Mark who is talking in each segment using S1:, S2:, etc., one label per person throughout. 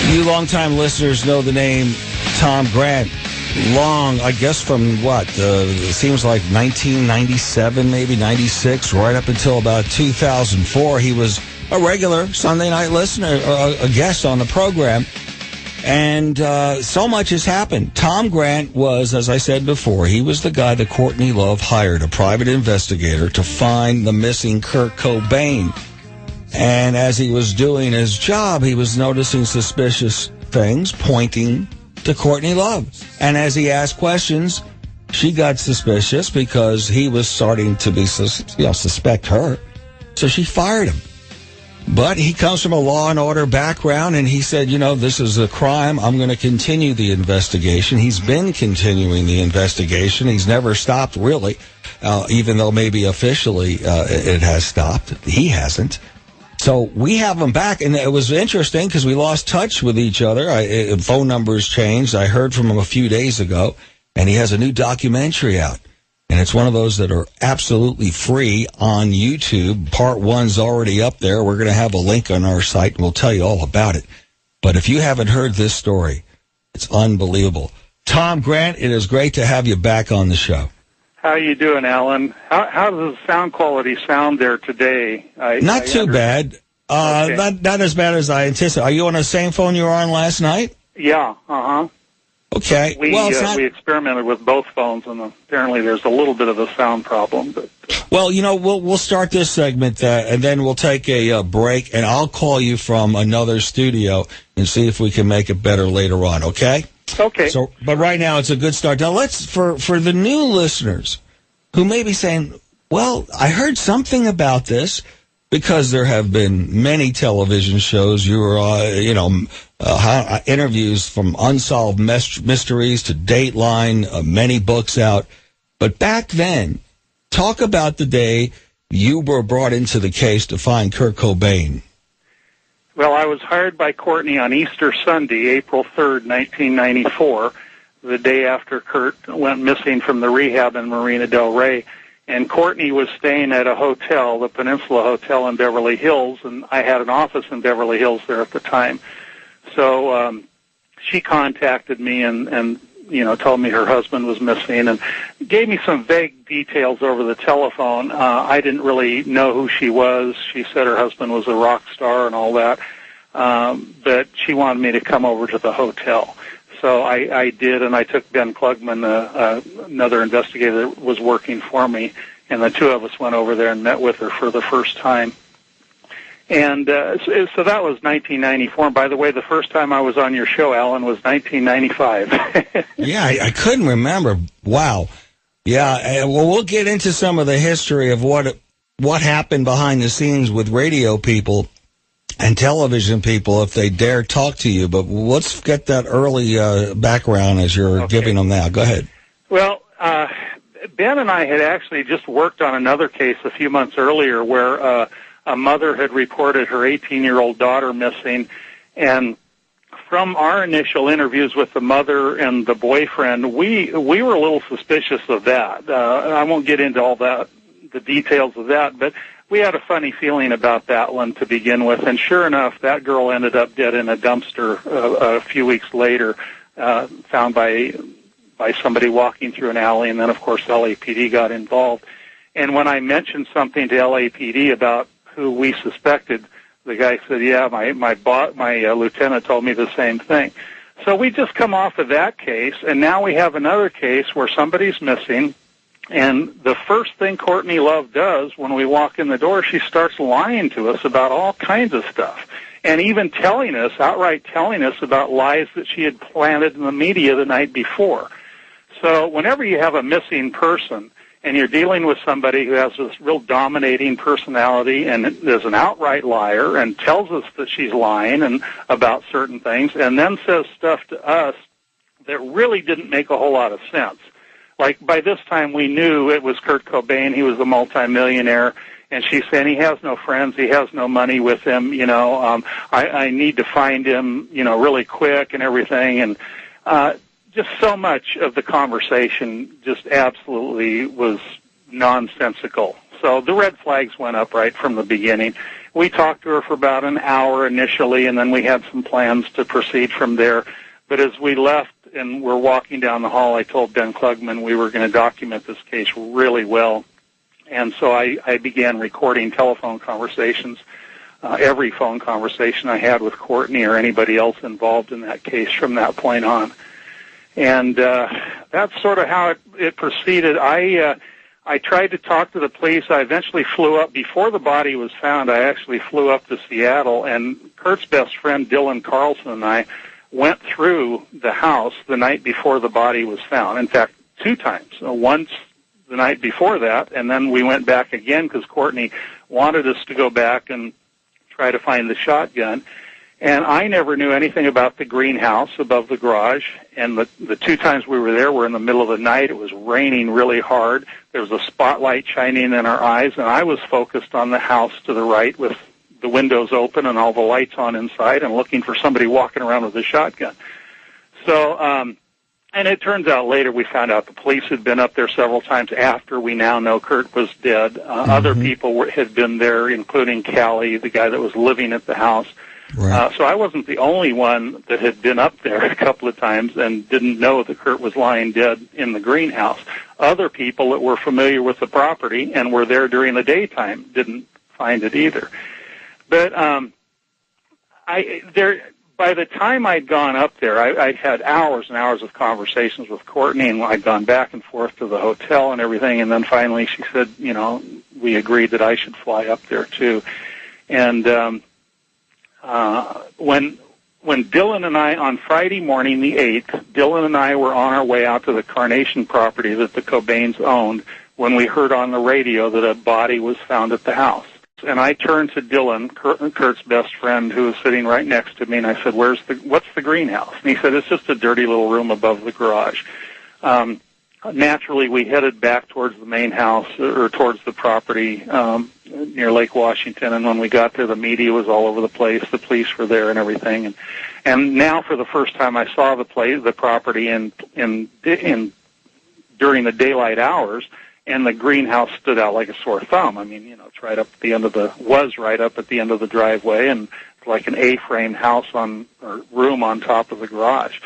S1: You longtime listeners know the name Tom Grant. Long, I guess from what? It seems like 1997, maybe 96, right up until about 2004. He was a regular Sunday night listener, a guest on the program. And so much has happened. Tom Grant was, as I said before, he was the guy that Courtney Love hired, a private investigator, to find the missing Kurt Cobain. And as he was doing his job, he was noticing suspicious things pointing to Courtney Love. And as he asked questions, she got suspicious because he was starting to be, suspect her. So she fired him. But he comes from a law and order background, and he said, this is a crime. I'm going to continue the investigation. He's been continuing the investigation. He's never stopped, really, even though maybe officially it has stopped. He hasn't. So we have him back, and it was interesting because we lost touch with each other. Phone numbers changed. I heard from him a few days ago, and he has a new documentary out. And it's one of those that are absolutely free on YouTube. Part 1's already up there. We're going to have a link on our site, and we'll tell you all about it. But if you haven't heard this story, it's unbelievable. Tom Grant, it is great to have you back on the show.
S2: How you doing, Alan? How does the sound quality sound there today?
S1: Not too bad. Okay. Not as bad as I anticipated. Are you on the same phone you were on last night?
S2: Yeah, uh-huh.
S1: Okay.
S2: We experimented with both phones, and apparently there's a little bit of a sound problem. But
S1: well, we'll start this segment, and then we'll take a break, and I'll call you from another studio and see if we can make it better later on, okay?
S2: Okay.
S1: So, but right now it's a good start. Now let's, for the new listeners who may be saying, well, I heard something about this, because there have been many television shows. You were, interviews from Unsolved Mysteries to Dateline, many books out. But back then, talk about the day you were brought into the case to find Kurt Cobain.
S2: Well, I was hired by Courtney on Easter Sunday, April 3rd, 1994, the day after Kurt went missing from the rehab in Marina del Rey. And Courtney was staying at a hotel, the Peninsula Hotel in Beverly Hills, and I had an office in Beverly Hills there at the time. So she contacted me and told me her husband was missing and gave me some vague details over the telephone. I didn't really know who she was. She said her husband was a rock star and all that, but she wanted me to come over to the hotel. So I did, and I took Ben Klugman, another investigator that was working for me, and the two of us went over there and met with her for the first time. And so that was 1994. And by the way, the first time I was on your show, Alan, was 1995.
S1: Yeah, I couldn't remember. Wow. Yeah, well, we'll get into some of the history of what happened behind the scenes with radio people and television people if they dare talk to you. But let's get that early background as you're giving them now. Go ahead.
S2: Well, Ben and I had actually just worked on another case a few months earlier where a mother had reported her 18-year-old daughter missing, and from our initial interviews with the mother and the boyfriend, we were a little suspicious of that. I won't get into all the details of that, but we had a funny feeling about that one to begin with, and sure enough, that girl ended up dead in a dumpster a few weeks later, found by somebody walking through an alley, and then, of course, LAPD got involved. And when I mentioned something to LAPD about who we suspected, the guy said, yeah, my lieutenant told me the same thing. So we just come off of that case, and now we have another case where somebody's missing, and the first thing Courtney Love does when we walk in the door, she starts lying to us about all kinds of stuff, and even outright telling us about lies that she had planted in the media the night before. So whenever you have a missing person, and you're dealing with somebody who has this real dominating personality and is an outright liar and tells us that she's lying and about certain things, and then says stuff to us that really didn't make a whole lot of sense. Like, by this time we knew it was Kurt Cobain. He was a multimillionaire, and she's saying he has no friends, he has no money with him, I need to find him, really quick and everything. And just so much of the conversation just absolutely was nonsensical. So the red flags went up right from the beginning. we talked to her for about an hour initially, and then we had some plans to proceed from there. But as we left and we're walking down the hall, I told Ben Klugman we were going to document this case really well. And so I began recording telephone conversations, every phone conversation I had with Courtney or anybody else involved in that case from that point on. And that's sort of how it proceeded. I tried to talk to the police. I eventually flew up. Before the body was found, I actually flew up to Seattle, and Kurt's best friend, Dylan Carlson, and I went through the house the night before the body was found. In fact, 2 times. Once the night before that, and then we went back again because Courtney wanted us to go back and try to find the shotgun. And I never knew anything about the greenhouse above the garage. And the 2 times we were there were in the middle of the night. It was raining really hard. There was a spotlight shining in our eyes, and I was focused on the house to the right with the windows open and all the lights on inside and looking for somebody walking around with a shotgun. So, and it turns out later we found out the police had been up there several times after we now know Kurt was dead. Other people had been there, including Callie, the guy that was living at the house. Right. So I wasn't the only one that had been up there a couple of times and didn't know that Kurt was lying dead in the greenhouse. Other people that were familiar with the property and were there during the daytime didn't find it either. But by the time I'd gone up there, I had hours and hours of conversations with Courtney, and I'd gone back and forth to the hotel and everything, and then finally she said, you know, we agreed that I should fly up there too. And when Dylan and I, on Friday morning, the 8th, Dylan and I were on our way out to the Carnation property that the Cobains owned when we heard on the radio that a body was found at the house. And I turned to Dylan, Kurt's best friend, who was sitting right next to me, and I said, what's the greenhouse? And he said, it's just a dirty little room above the garage. Naturally, we headed back towards the main house, or towards the property near Lake Washington, and when we got there, the media was all over the place. The police were there and everything. And now, for the first time, I saw the property during the daylight hours, and the greenhouse stood out like a sore thumb. I mean, you know, it's right up at the end of the driveway, and it's like an A-frame house or room on top of the garage.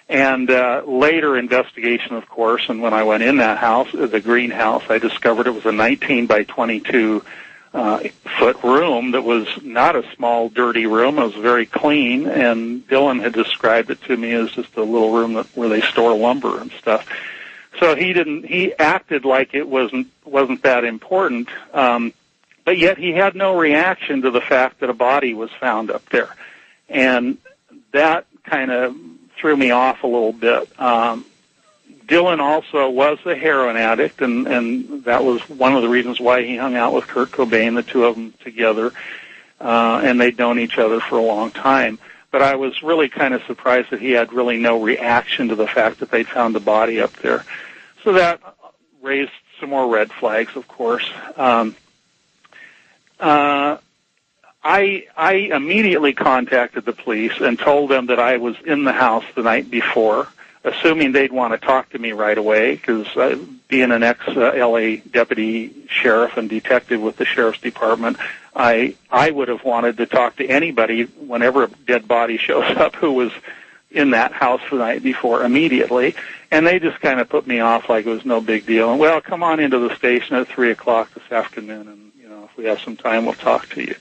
S2: And later investigation, of course, and when I went in that house, the greenhouse, I discovered it was a 19 by 22 foot room that was not a small, dirty room. It was very clean, and Dylan had described it to me as just a little room where they store lumber and stuff. So he acted like it wasn't that important, but yet he had no reaction to the fact that a body was found up there. And that kind of threw me off a little bit. Dylan also was a heroin addict, and that was one of the reasons why he hung out with Kurt Cobain, the two of them together, and they'd known each other for a long time. But I was really kind of surprised that he had really no reaction to the fact that they'd found a body up there. So that raised some more red flags, of course. I immediately contacted the police and told them that I was in the house the night before, assuming they'd want to talk to me right away, because being an ex-L.A. deputy sheriff and detective with the sheriff's department, I would have wanted to talk to anybody whenever a dead body shows up who was in that house the night before immediately. And they just kind of put me off like it was no big deal. And, well, come on into the station at 3 o'clock this afternoon, and, you know, if we have some time, we'll talk to you.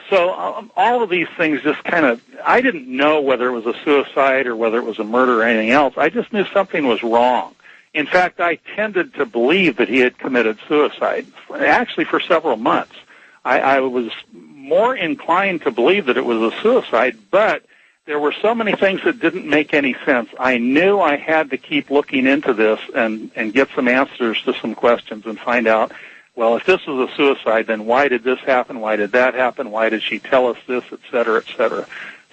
S2: So all of these things just kind of, I didn't know whether it was a suicide or whether it was a murder or anything else. I just knew something was wrong. In fact, I tended to believe that he had committed suicide, actually for several months. I was more inclined to believe that it was a suicide, but there were so many things that didn't make any sense. I knew I had to keep looking into this and get some answers to some questions and find out, well, if this was a suicide, then why did this happen? Why did that happen? Why did she tell us this, et cetera, et cetera?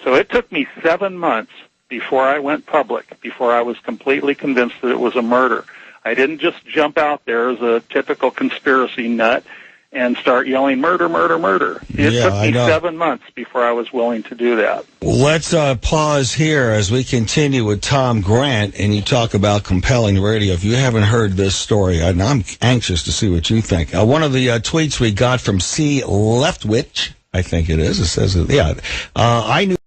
S2: So it took me 7 months before I went public, before I was completely convinced that it was a murder. I didn't just jump out there as a typical conspiracy nut and start yelling, "Murder, murder, murder." It took me 7 months before I was willing to do that.
S1: Let's pause here as we continue with Tom Grant, and you talk about compelling radio. If you haven't heard this story, and I'm anxious to see what you think. One of the tweets we got from C. Leftwich, I think it is. It says, I knew